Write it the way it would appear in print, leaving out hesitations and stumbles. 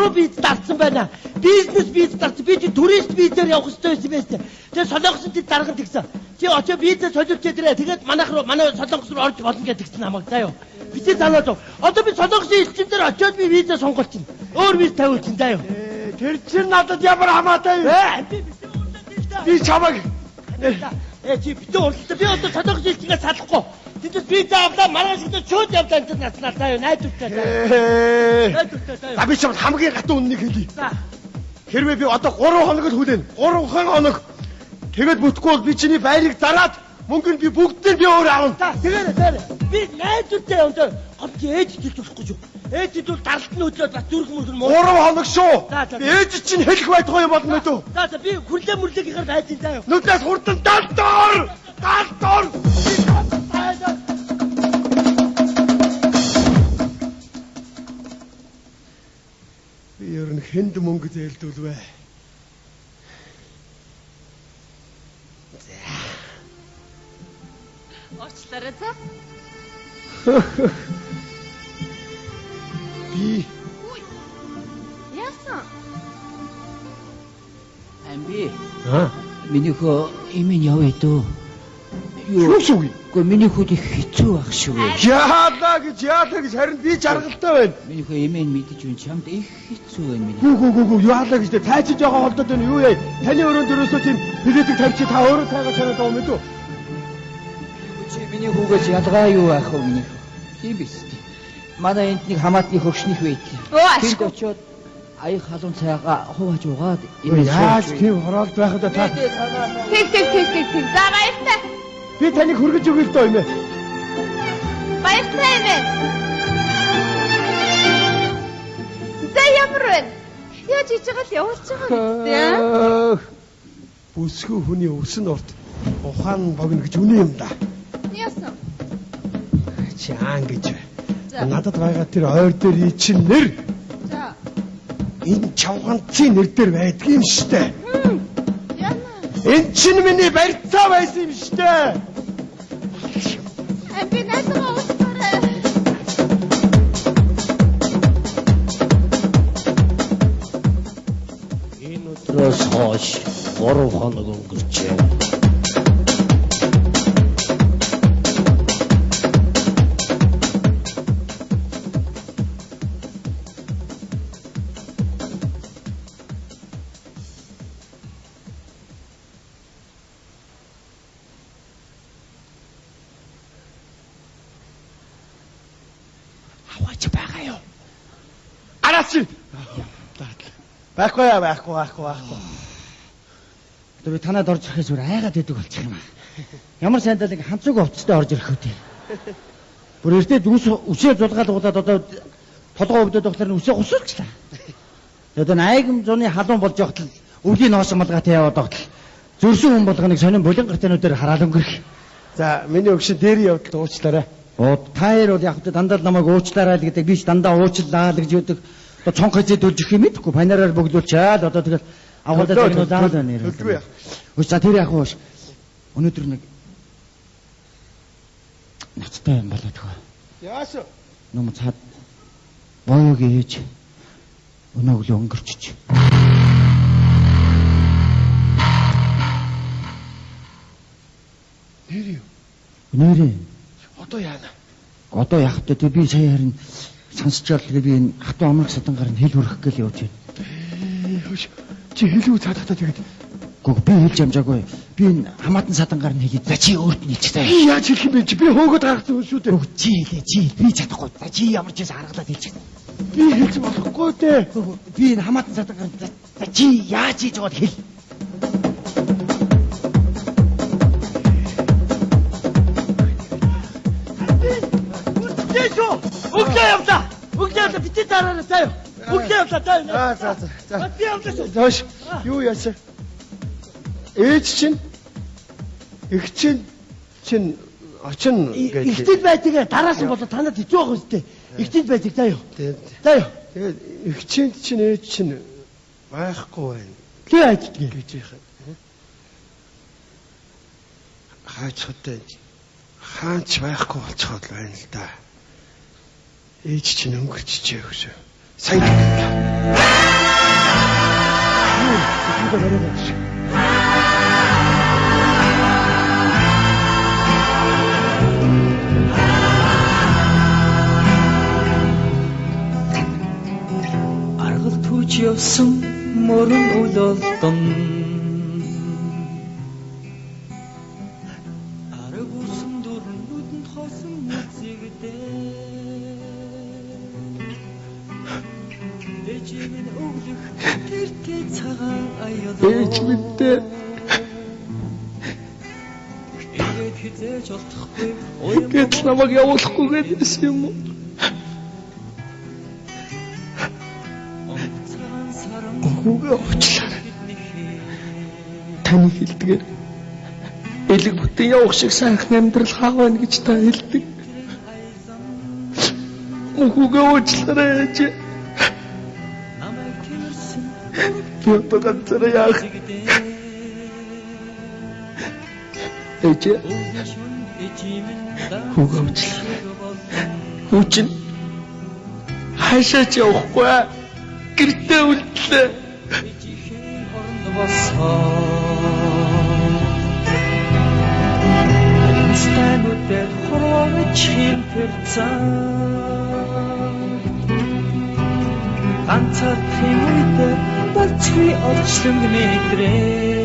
буруу виз дарсан байна. Бизнес виз дарсан. Би чи турист визээр явах хэрэгтэй байсан байсан. Тэгээ солонгосын тэд даргад тэгсэн. Чи очоо визээ солиулж ядраа. Тэгээд манай солонгос руу орж болно гэж тэгсэн намайг заа юу. Би чи санаад. Одоо би солонгосын элчин дээр очоод би визээ сонголчин. Өөр виз тавьуулчин заа юу. Тэр чинь надад ямар хамаатай юу? Би чамайг чи битүү уралдаа би одоо солонгосын элчигээ салахгүй. Тэнд виза авлаа маргааш гэдэг шууд явлаа энэ наснаа заа юу. Найдвартай заа. Найдвартай заа юу. Би чамд хамгийн гатуу үннийг хэлье. Хэрвээ би одоо 3 хоног л хүлээн. 3 хоног. Тэгэд бүтэхгүй бол би чиний байрыг дараад мөнгө нь би бүгдийг би өөрөө авна. Тэгээд би найдвартай өндөр хот ээж хэлж болохгүй юу. Ээжид бол даралтны хөдлөөд бас зүрх мөргөн муу. 3 хоног шүү. Ээж чинь хэлэх байдгүй юм болно мэдүү. За би хүрлээ мүрлэгийнхээр байж заа юу. Нүднээс хурдан далтор. Би ер нь хэнд мөнгө зээлдүүлвэ. Орчлаарай за. Би яасан? Амби. Миний хөө имэн явъя дөө. Юу шүү? Гэхдээ миний хүүд их хэцүү байх шүү. Яалаа гэж харин би жаргалтай байна. Миний хөө имэн мэдэж үн чамд их хэцүү байна миний. Гүү яалаа гэж тайчиж байгаа холдоод байна юу яа? Таны өрөөнд өрөөсөө тийм билетик тавьчих та өөрөө тайгаа чанаад байгаа юм уу? Чи миний хүүгээс ялгаа юу байх вэ миний хөө? Тийм биз дээ. Манай энд нэг хамаатны хөгшнөх байдаг. Тэнд очиод аяг халуун цайгаа хувааж угаад яаж тийм хороолт байхад та Тэг. За баяртай. би таныг хүргэж өгье л доо юм ээ. Баяртай юм ээ. За ямар вэ? Яаж хийж байгаа л явуулж байгаа юм бэ? Бүсгүй хүний өсөн урт ухаан богино гэж үнэн юм да. Яасан? Чаан гэж. Надад байгаа тэр ойр дээр чинь нэр. За. Энэ чавганцын нэр дээр байдаг юм штэ. Яна. Энэ чинь миний барьцаа байсан юм штэ. Би найзгаа уучлаарай. энэ өдрөөс хойш 3 хоног өнгөрчээ. Аваач байгаа юу? Араач. Байхгүй. Одоо би танад орж ирэхээс өөр айгаад идэг болчих юм аа. Ямар сайндаа нэг ханцуг овцтой орж ирэх үү. Бүр эртээ үсээ зулгаалгуулад одоо толгой өвдөд байхлаар үсээ хусуулчлаа. Одоо айгам зуны халуун болж явахад өвлийн ноос малгайтай яваад байхад зөрсөн хүн болгоныг сонин булан гартануудаар хараал өнгөрөх. За миний өгшин дээр явдал уучлаарай. Таир бол яг дандаа намайг уучлаарай л гэдэг би ч дандаа уучлаа л гэж өгдөг. Одоо цонх хэзээ дөлжих юм мэдэхгүй панараар бөглүүлчаад одоо тэгэл агуулдаг юм уу заавал байна нэр. За тэр яг ууш. Өнөөдөр нэг нацтай юм болоод хөө. Яаш. Нүм цаад боёг ээж өнөө өглөө өнгөрчиж. Нэр юу? Нэрээ. Одоо яана? Одоо яг тэ би сая харин сонсчоод тэгээ би энэ хатуу амрах садангаар нь хэл хүрэх гээл явж байна. Хөш. Чи хэлүү цаадахтаа тэгээд Гүг би хэлж амжаагүй. Би энэ хамаатан садангаар нь хэлээ. За чи өөрт нь хэлчихсэн. Би яаж хэлэх юм бэ? Чи би хөөгд гаргасан хүн шүү дээ. Гүг чи хэлээ. Чи би чадахгүй. За чи ямар ч юм аргалаад хэлчихсэн. Би хэлж болохгүй дээ. Би энэ хамаатан садангаар за чи яаж хийж байгааг хэл. Өглөө бити дараарай заяа. Өглөө явлаа заяа. За. Би явлаа шүү. Зоош. Юу яасан? Ээж чинь их чинь очин гэж. Ихтэд байдаг дараас нь болоо танад хэцүү байх үстэй. Ихтэд байдаг заяа. Заяа. Тэгээд их чинь ээж чинь байхгүй байна. Тий аждгийг гэж яхаа. Хаач хөтэй. Хаач байхгүй болчиход байна л да. Ээж чинь өнгөрчихжээ өшөө. Сайн. орой. Аргал түүж явсан мөрөн үл олдон арга үсэн дүрэн нүдэнд хосон үзэгдээ дэжмэн өглөх тэртэй цагаан аяалаа ээжмэнтэй ингээд хизээж олдохгүй гээд намайг явуулахгүй гэсэн юм уу? Хүүгээ уучлаарай. Таны хэлдгээр элэг бүтэн явах шиг сайхан амьдрал хаав байна гэж та хэлдэг. Хүүгээ уучлаарай ээж. Би одоо ганцаараа яах? Ээж. Хүүгээ уучлаарай. Хүүчин хайшаач явахгүй. Гэртээ үлдлээ. Стануудад хорооч хэмпэрцэн ганцаар тэмээд болцгүй олчлон мэдрээ